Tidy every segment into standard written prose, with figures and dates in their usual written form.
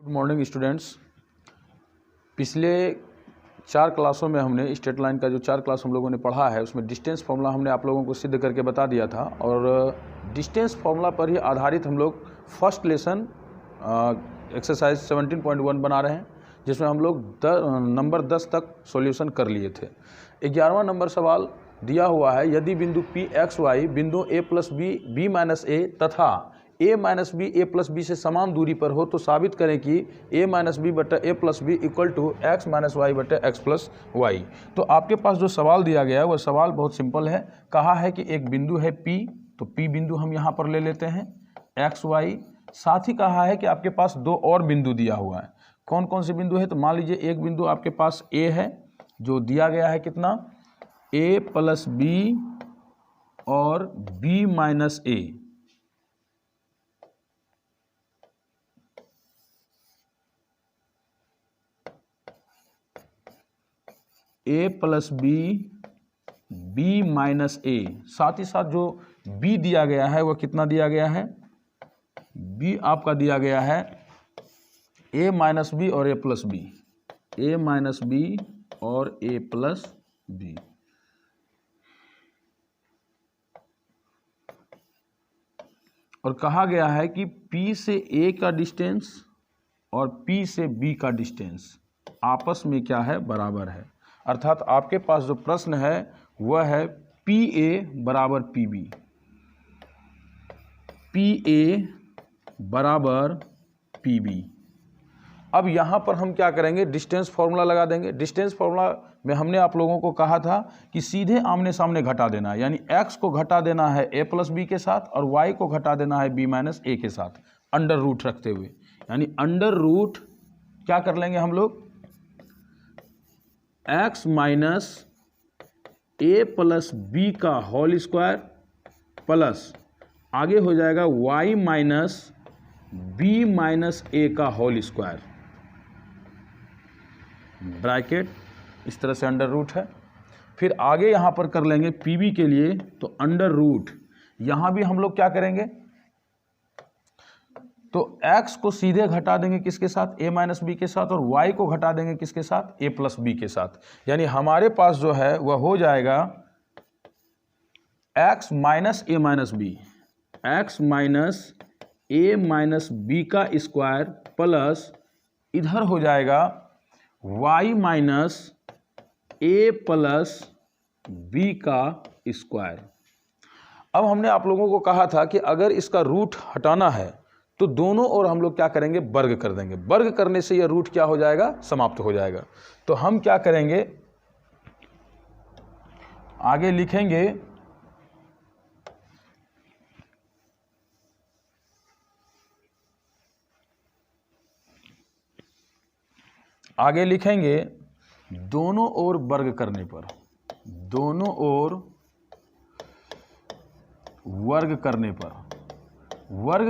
Good morning students. पिछले 4 क्लासों में हमने स्ट्रेट लाइन का जो 4 क्लास हम लोगों ने पढ़ा है उसमें डिस्टेंस फार्मूला हमने आप लोगों को सिद्ध करके बता दिया था और डिस्टेंस फार्मूला पर ही आधारित हम लोग फर्स्ट लेसन एक्सरसाइज 17.1 बना रहे हैं, जिसमें हम लोग नंबर 10 तक सॉल्यूशन कर लिए थे। 11वां नंबर सवाल दिया हुआ है, यदि बिंदु पी एक्स वाई बिंदु ए प्लस बी बी माइनस ए तथा ए माइनस बी ए प्लस बी से समान दूरी पर हो तो साबित करें कि ए माइनस बी बटा A plus B equal to X minus Y बटा एक्स प्लस वाई। तो आपके पास जो सवाल दिया गया है वह सवाल बहुत सिंपल है। कहा है कि एक बिंदु है पी, तो पी बिंदु हम यहाँ पर ले लेते हैं एक्स वाई। साथ ही कहा है कि आपके पास 2 और बिंदु दिया हुआ है। कौन कौन से बिंदु है? तो मान लीजिए एक बिंदु आपके पास ए है जो दिया गया है कितना, ए प्लस बी और बी माइनस ए प्लस बी बी माइनस ए। साथ ही साथ जो बी दिया गया है वह कितना दिया गया है? बी आपका दिया गया है ए माइनस बी और ए प्लस बी, ए माइनस बी और ए प्लस बी। और कहा गया है कि P से A का डिस्टेंस और P से B का डिस्टेंस आपस में क्या है? बराबर है। अर्थात आपके पास जो प्रश्न है वह है PA बराबर PB, PA बराबर PB। अब यहाँ पर हम क्या करेंगे? डिस्टेंस फार्मूला लगा देंगे। डिस्टेंस फार्मूला में हमने आप लोगों को कहा था कि सीधे आमने सामने घटा देना है, यानी x को घटा देना है a प्लस बी के साथ और y को घटा देना है b माइनस ए के साथ, अंडर रूट रखते हुए। यानी अंडर रूट क्या कर लेंगे हम लोग? x माइनस ए प्लस बी का होल स्क्वायर प्लस आगे हो जाएगा y माइनस बी माइनस ए का होल स्क्वायर, ब्रैकेट इस तरह से अंडर रूट है। फिर आगे यहाँ पर कर लेंगे पीबी के लिए, तो अंडर रूट यहाँ भी हम लोग क्या करेंगे? तो x को सीधे घटा देंगे किसके साथ? a माइनस बी के साथ, और y को घटा देंगे किसके साथ? a प्लस बी के साथ। यानी हमारे पास जो है वह हो जाएगा x minus A minus B, x minus A minus B का स्क्वायर प्लस इधर हो जाएगा y माइनस ए प्लस बी का स्क्वायर। अब हमने आप लोगों को कहा था कि अगर इसका रूट हटाना है तो दोनों ओर हम लोग क्या करेंगे? वर्ग कर देंगे। वर्ग करने से यह रूट क्या हो जाएगा? समाप्त हो जाएगा। तो हम क्या करेंगे? आगे लिखेंगे दोनों ओर वर्ग करने पर, दोनों ओर वर्ग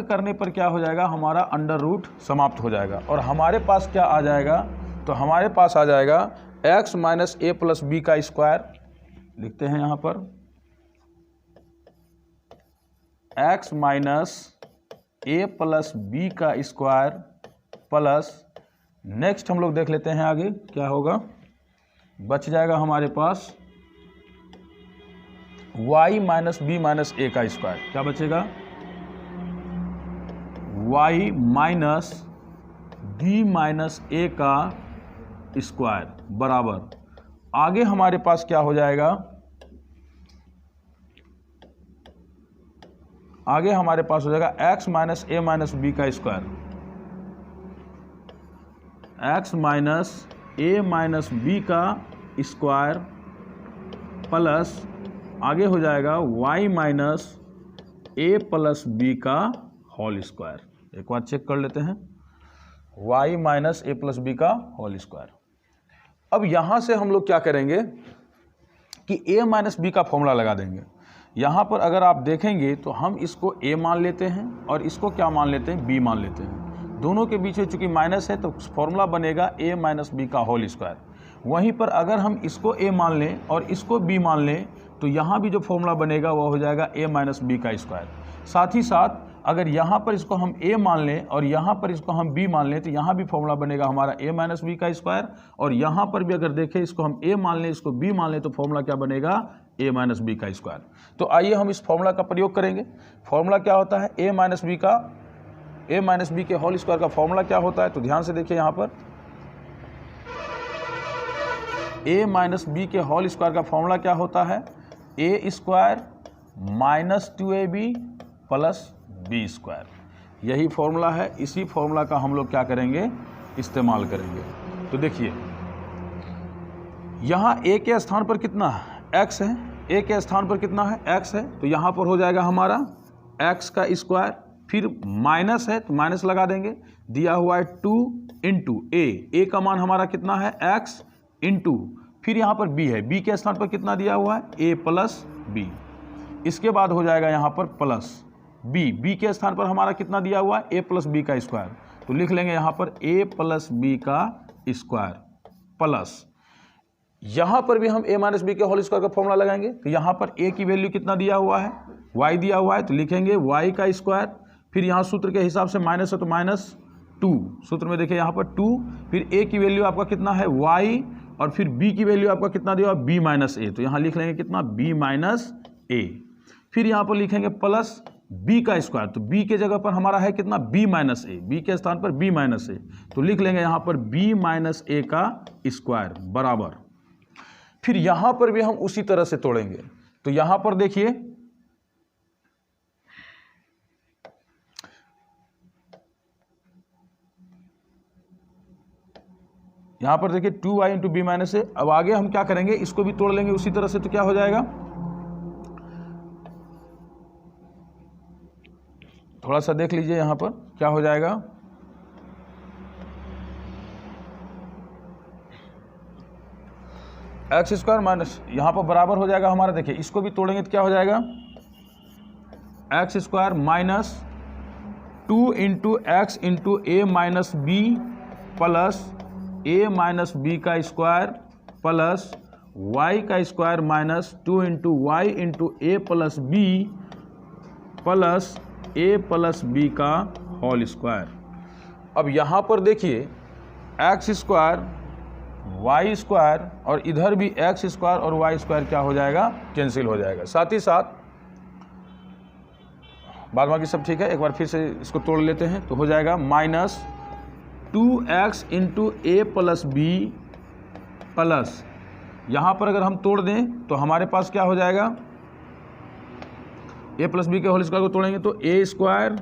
करने पर क्या हो जाएगा? हमारा अंडर रूट समाप्त हो जाएगा और हमारे पास क्या आ जाएगा? तो हमारे पास आ जाएगा x माइनस ए प्लस बी का स्क्वायर। लिखते हैं यहां पर x माइनस ए प्लस बी का स्क्वायर प्लस, नेक्स्ट हम लोग देख लेते हैं आगे क्या होगा। बच जाएगा हमारे पास y माइनस बी माइनस ए का स्क्वायर। क्या बचेगा? y माइनस बी माइनस ए का स्क्वायर बराबर, आगे हमारे पास क्या हो जाएगा? आगे हमारे पास हो जाएगा x minus A minus B का square, x minus A minus B का स्क्वायर प्लस आगे हो जाएगा y माइनस ए प्लस बी का होल स्क्वायर। एक बार चेक कर लेते हैं, y माइनस ए प्लस बी का होल स्क्वायर। अब यहां से हम लोग क्या करेंगे कि a माइनस बी का फॉर्मूला लगा देंगे। यहां पर अगर आप देखेंगे तो हम इसको a मान लेते हैं और इसको क्या मान लेते हैं? b मान लेते हैं। दोनों के बीच में चूंकि माइनस है तो फॉर्मूला बनेगा a माइनस बी का होल स्क्वायर। वहीं पर अगर हम इसको a मान लें और इसको b मान लें तो यहाँ भी जो फॉर्मूला बनेगा वह हो जाएगा a माइनस बी का स्क्वायर। साथ ही साथ अगर यहाँ पर इसको हम a मान लें और यहाँ पर इसको हम b मान लें तो यहाँ भी फॉर्मूला बनेगा हमारा a माइनस बी का स्क्वायर, और यहाँ पर भी अगर देखें इसको हम a मान लें इसको b मान लें तो फॉर्मूला क्या बनेगा a माइनस बी का स्क्वायर। तो आइए हम इस फॉर्मूला का प्रयोग करेंगे। फॉर्मूला क्या होता है a माइनस बी के होल स्क्वायर का फॉर्मूला क्या होता है, तो ध्यान से देखिए यहाँ पर a माइनस बी के होल स्क्वायर का फॉर्मूला क्या होता है a square minus 2ab plus B square. यही फॉर्मूला है, इसी फॉर्मूला का हम लोग क्या करेंगे इस्तेमाल करेंगे। तो देखिए यहाँ a के स्थान पर कितना है x है, a के स्थान पर कितना है x है, तो यहाँ पर हो जाएगा हमारा x का स्क्वायर, फिर माइनस है तो माइनस लगा देंगे, दिया हुआ है 2 इंटू a का मान हमारा कितना है x इंटू, फिर यहाँ पर b है, b के स्थान पर कितना दिया हुआ है a प्लस बी, इसके बाद हो जाएगा यहाँ पर प्लस b के स्थान पर हमारा कितना दिया हुआ है a प्लस बी का स्क्वायर, तो लिख लेंगे यहाँ पर a प्लस बी का स्क्वायर प्लस, यहाँ पर भी हम a माइनस बी के होल स्क्वायर का फॉर्मूला लगाएंगे। तो यहाँ पर a की वैल्यू कितना दिया हुआ है y दिया हुआ है, तो लिखेंगे y का स्क्वायर, फिर यहाँ सूत्र के हिसाब से माइनस है तो माइनस 2, सूत्र में देखिए यहाँ पर 2, फिर a की वैल्यू आपका कितना है y, और फिर b की वैल्यू आपका कितना दिया हुआ b माइनस ए, तो यहाँ लिख लेंगे कितना b माइनस ए, फिर यहाँ पर लिखेंगे प्लस b का स्क्वायर, तो b के जगह पर हमारा है कितना b माइनस ए, b के स्थान पर b माइनस ए, तो लिख लेंगे यहाँ पर b माइनस ए का स्क्वायर बराबर, फिर यहाँ पर भी हम उसी तरह से तोड़ेंगे। तो यहाँ पर देखिए यहाँ पर देखिए 2y into B minus A, अब आगे हम क्या करेंगे इसको भी तोड़ लेंगे उसी तरह से, तो क्या हो जाएगा थोड़ा सा देख लीजिए यहाँ पर क्या हो जाएगा, एक्स स्क्वायर माइनस यहाँ पर बराबर हो जाएगा हमारा, देखिए इसको भी तोड़ेंगे तो क्या हो जाएगा X square minus 2 into X into A minus B plus A minus B का स्क्वायर प्लस वाई का square minus 2 into Y into A plus B plus A plus B का होल स्क्वायर। अब यहाँ पर देखिए एक्स स्क्वायर वाई स्क्वायर और इधर भी एक्स स्क्वायर और वाई स्क्वायर क्या हो जाएगा कैंसिल हो जाएगा, साथ ही साथ बाद बाकी सब ठीक है। एक बार फिर से इसको तोड़ लेते हैं तो हो जाएगा minus 2x into A plus B plus, यहाँ पर अगर हम तोड़ दें तो हमारे पास क्या हो जाएगा ए प्लस बी के होल स्क्वायर को तोड़ेंगे तो A square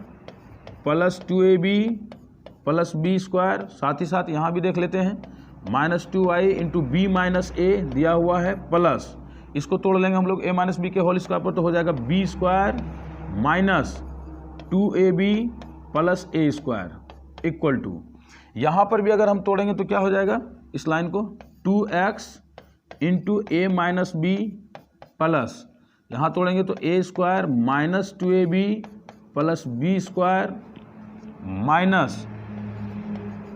plus 2ab plus B square, साथ ही साथ यहाँ भी देख लेते हैं minus 2y into B minus A दिया हुआ है प्लस, इसको तोड़ लेंगे हम लोग a माइनस बी के होल स्क्वायर पर, तो हो जाएगा B square minus 2ab plus A square equal to, यहाँ पर भी अगर हम तोड़ेंगे तो क्या हो जाएगा इस लाइन को 2x into A minus B plus, यहाँ तोड़ेंगे तो A square minus 2ab plus B square minus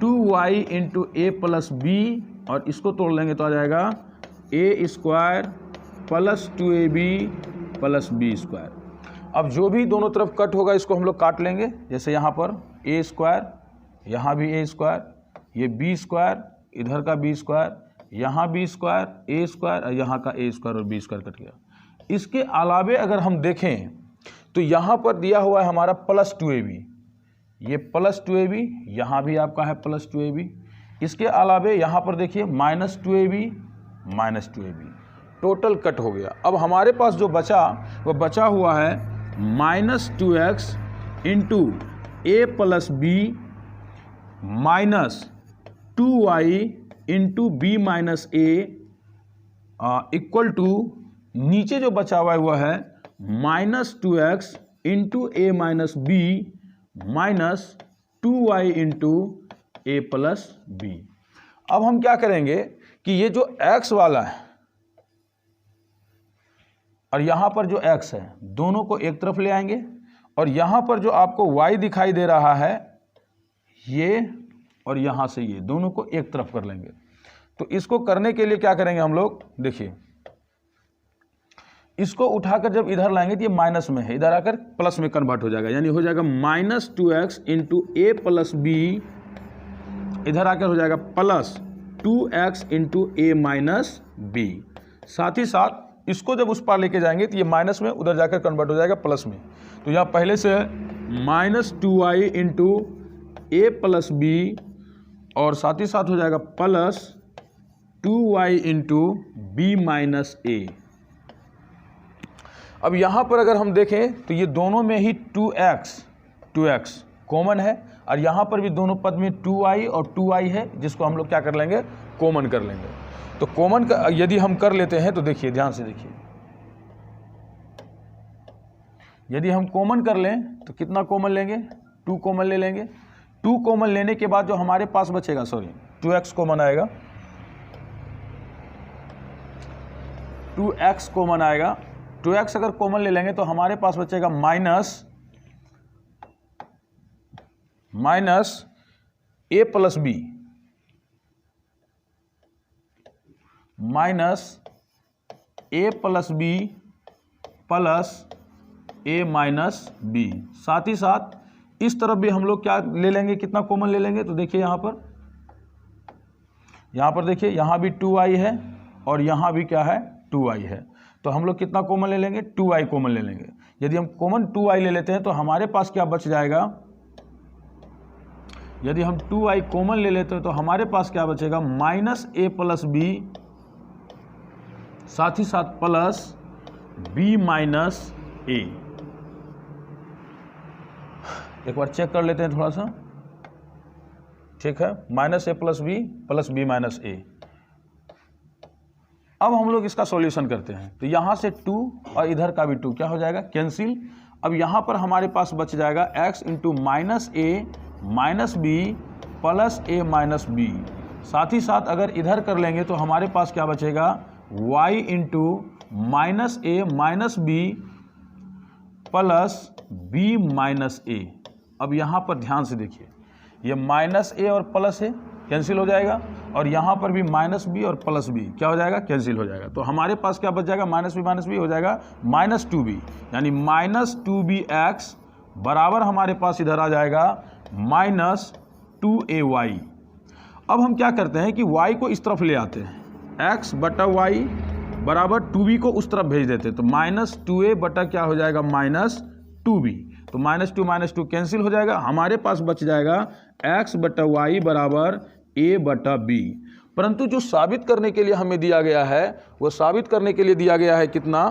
2y into A plus B, और इसको तोड़ लेंगे तो आ जाएगा A square plus 2ab plus B square. अब जो भी दोनों तरफ कट होगा इसको हम लोग काट लेंगे, जैसे यहाँ पर ए स्क्वायर, यहाँ भी ए स्क्वायर, ये बी स्क्वायर, इधर का बी स्क्वायर, यहाँ बी स्क्वायर, ए स्क्वायर, और यहाँ का ए स्क्वायर और बी स्क्वायर कट गया। इसके अलावे अगर हम देखें तो यहाँ पर दिया हुआ है हमारा प्लस 2ab, ये प्लस 2ab, यहाँ भी आपका है प्लस 2ab, इसके अलावे यहाँ पर देखिए minus 2ab minus 2ab, total cut हो गया। अब हमारे पास जो बचा वो बचा हुआ है minus 2x into A plus B minus 2y into B minus A equal to, नीचे जो बचा हुआ है वह है minus 2x into A minus B minus 2y into A plus B. अब हम क्या करेंगे कि ये जो x वाला है और यहाँ पर जो x है दोनों को एक तरफ ले आएंगे, और यहाँ पर जो आपको y दिखाई दे रहा है ये और यहाँ से ये दोनों को एक तरफ कर लेंगे। तो इसको करने के लिए क्या करेंगे हम लोग, देखिए इसको उठाकर जब इधर लाएंगे तो ये माइनस में है, इधर आकर प्लस में कन्वर्ट हो जाएगा, यानी हो जाएगा -2x into A plus B, इधर आकर हो जाएगा plus 2x into A minus B. साथ ही साथ इसको जब उस पार लेके जाएंगे तो ये माइनस में उधर जाकर कन्वर्ट हो जाएगा प्लस में। तो यहाँ पहले से -2y into A plus B और साथ ही साथ हो जाएगा plus 2y into B minus A. अब यहाँ पर अगर हम देखें तो ये दोनों में ही 2x कॉमन है और यहाँ पर भी दोनों पद में 2y और 2y है, जिसको हम लोग क्या कर लेंगे, कॉमन कर लेंगे। तो कॉमन का यदि हम कर लेते हैं तो देखिए, ध्यान से देखिए, यदि हम कॉमन कर लें तो कितना कॉमन लेंगे, 2 कॉमन ले लेंगे। 2 कॉमन लेने के बाद जो हमारे पास बचेगा, 2x कॉमन आएगा, 2x कॉमन आएगा। 2x अगर कॉमन ले लेंगे तो हमारे पास बचेगा minus A plus B, minus A plus B plus A minus B. साथ ही साथ इस तरफ भी हम लोग क्या ले लेंगे, कितना कॉमन ले लेंगे, तो देखिए यहाँ पर देखिए, यहाँ भी 2y है और यहाँ भी क्या है, 2y है। तो हम लोग कितना कॉमन ले लेंगे, 2y कॉमन ले लेंगे। यदि हम कॉमन 2y ले लेते हैं तो हमारे पास क्या बच जाएगा, यदि हम 2y कॉमन ले लेते हैं तो हमारे पास क्या बचेगा, माइनस ए प्लस बी, साथ ही साथ प्लस बी माइनस ए। एक बार चेक कर लेते हैं थोड़ा सा, ठीक है, minus A plus B minus A. अब हम लोग इसका सॉल्यूशन करते हैं तो यहाँ से 2 और इधर का भी 2 क्या हो जाएगा, कैंसिल। अब यहाँ पर हमारे पास बच जाएगा x into minus A minus B plus A minus B. साथ ही साथ अगर इधर कर लेंगे तो हमारे पास क्या बचेगा, y into minus A minus B plus B minus A. अब यहाँ पर ध्यान से देखिए, ये माइनस ए और प्लस ए कैंसिल हो जाएगा और यहाँ पर भी माइनस बी और प्लस बी क्या हो जाएगा, कैंसिल हो जाएगा। तो हमारे पास क्या बच जाएगा, माइनस बी हो जाएगा -2b, यानी -2bx बराबर हमारे पास इधर आ जाएगा -2ay। अब हम क्या करते हैं कि y को इस तरफ ले आते हैं, x बटा y बराबर 2b को उस तरफ भेज देते हैं, तो -2a बटा क्या हो जाएगा, -2b। तो -2 कैंसिल हो जाएगा, हमारे पास बच जाएगा x बटा वाई बराबर a बटा b। परंतु जो साबित करने के लिए हमें दिया गया है, वो साबित करने के लिए दिया गया है कितना,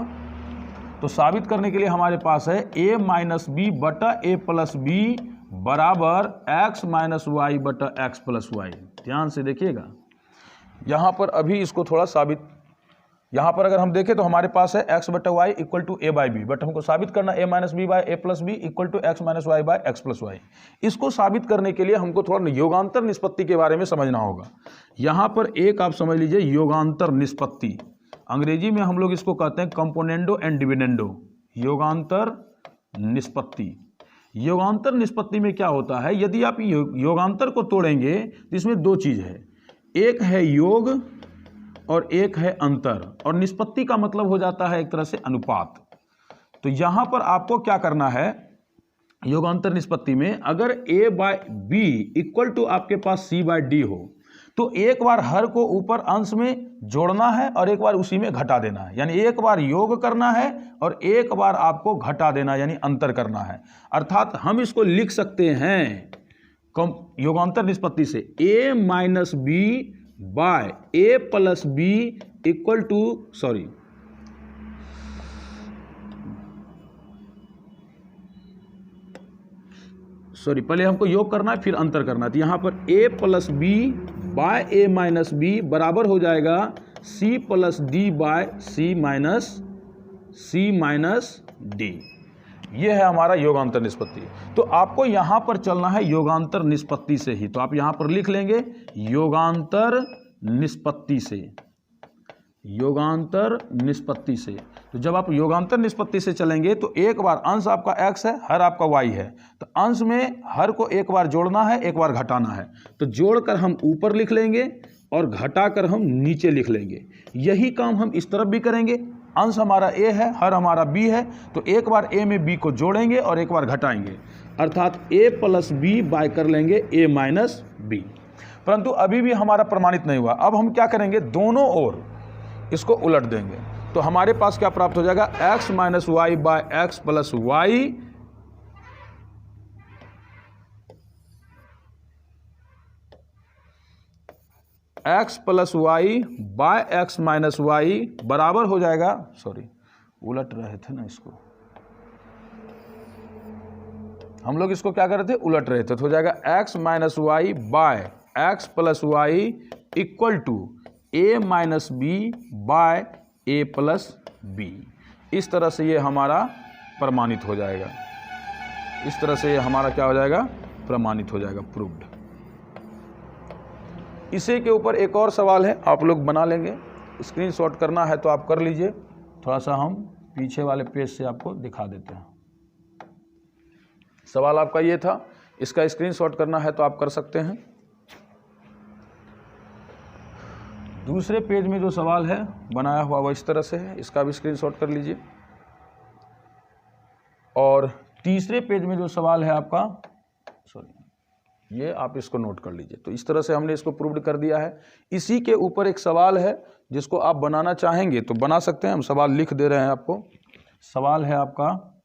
तो साबित करने के लिए हमारे पास है a माइनस बी बटा a प्लस बी बराबर x माइनस वाई बटा x प्लस वाई। ध्यान से देखिएगा, यहाँ पर अभी इसको थोड़ा साबित, यहाँ पर अगर हम देखें तो हमारे पास है x बटा Y equal to A by B, but हमको साबित करना a minus B by A plus B equal to X minus Y by X plus Y. इसको साबित करने के लिए हमको थोड़ा योगांतर निष्पत्ति के बारे में समझना होगा। यहाँ पर एक आप समझ लीजिए योगांतर निष्पत्ति, अंग्रेजी में हम लोग इसको कहते हैं कंपोनेंडो एंड डिविडेंडो, योगांतर निष्पत्ति। योगांतर निष्पत्ति में क्या होता है, यदि आप योगांतर को तोड़ेंगे तो इसमें 2 चीज़ है, एक है योग और एक है अंतर, और निष्पत्ति का मतलब हो जाता है एक तरह से अनुपात। तो यहां पर आपको क्या करना है, योगांतर निष्पत्ति में अगर a by B equal to आपके पास c बाय डी हो तो एक बार हर को ऊपर अंश में जोड़ना है और एक बार उसी में घटा देना है, यानी एक बार योग करना है और एक बार आपको घटा देना यानी अंतर करना है। अर्थात हम इसको लिख सकते हैं योगांतर निष्पत्ति से a minus B by A plus B equal to पहले हमको योग करना है फिर अंतर करना है। तो यहाँ पर a plus B by A minus B बराबर हो जाएगा c plus D by C minus D. ये है हमारा योगांतर निष्पत्ति। तो आपको यहाँ पर चलना है योगांतर निष्पत्ति से ही, तो आप यहाँ पर लिख लेंगे योगांतर निष्पत्ति से, योगांतर निष्पत्ति से। तो जब आप योगांतर निष्पत्ति से चलेंगे तो एक बार अंश आपका x है, हर आपका y है, तो अंश में हर को एक बार जोड़ना है, एक बार घटाना है। तो जोड़कर हम ऊपर लिख लेंगे और घटाकर हम नीचे लिख लेंगे। यही काम हम इस तरफ भी करेंगे, अंश हमारा a है, हर हमारा b है, तो एक बार a में b को जोड़ेंगे और एक बार घटाएंगे, अर्थात a प्लस b बाय कर लेंगे a माइनस b। परंतु अभी भी हमारा प्रमाणित नहीं हुआ। अब हम क्या करेंगे, दोनों ओर इसको उलट देंगे, तो हमारे पास क्या प्राप्त हो जाएगा, x minus Y by X plus Y x plus Y by X minus Y बराबर हो जाएगा, सॉरी उलट रहे थे ना, इसको हम लोग इसको क्या कर रहे थे, उलट रहे थे, तो हो जाएगा x minus Y by X plus Y equal to a minus B by a plus B. इस तरह से ये हमारा प्रमाणित हो जाएगा, इस तरह से ये हमारा क्या हो जाएगा, प्रमाणित हो जाएगा, प्रूव्ड। इसी के ऊपर एक और सवाल है, आप लोग बना लेंगे, स्क्रीनशॉट करना है तो आप कर लीजिए। थोड़ा सा हम पीछे वाले पेज से आपको दिखा देते हैं। सवाल आपका ये था, इसका स्क्रीनशॉट करना है तो आप कर सकते हैं। दूसरे पेज में जो सवाल है बनाया हुआ वो इस तरह से है, इसका भी स्क्रीनशॉट कर लीजिए। और तीसरे पेज में जो सवाल है आपका, सॉरी ये आप इसको नोट कर लीजिए। तो इस तरह से हमने इसको प्रूव्ड कर दिया है। इसी के ऊपर एक सवाल है जिसको आप बनाना चाहेंगे तो बना सकते हैं, हम सवाल लिख दे रहे हैं आपको। सवाल है आपका,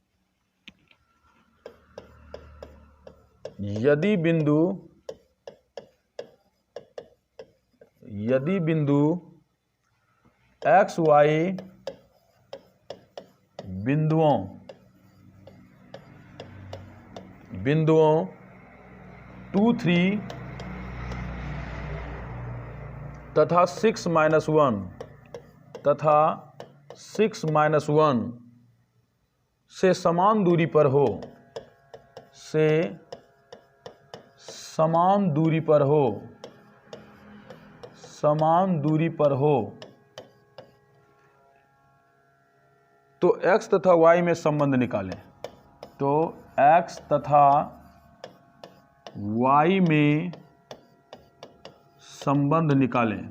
यदि बिंदु एक्स वाई बिंदुओं 2, 3 तथा 6 माइनस 1 से समान दूरी पर हो तो x तथा y में संबंध निकालें। तो x तथा y में संबंध निकालें।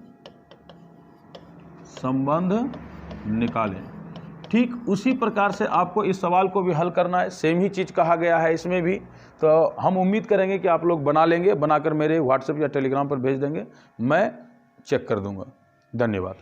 ठीक उसी प्रकार से आपको इस सवाल को भी हल करना है, सेम ही चीज़ कहा गया है इसमें भी। तो हम उम्मीद करेंगे कि आप लोग बना लेंगे, बनाकर मेरे व्हाट्सएप या टेलीग्राम पर भेज देंगे, मैं चेक कर दूंगा। धन्यवाद।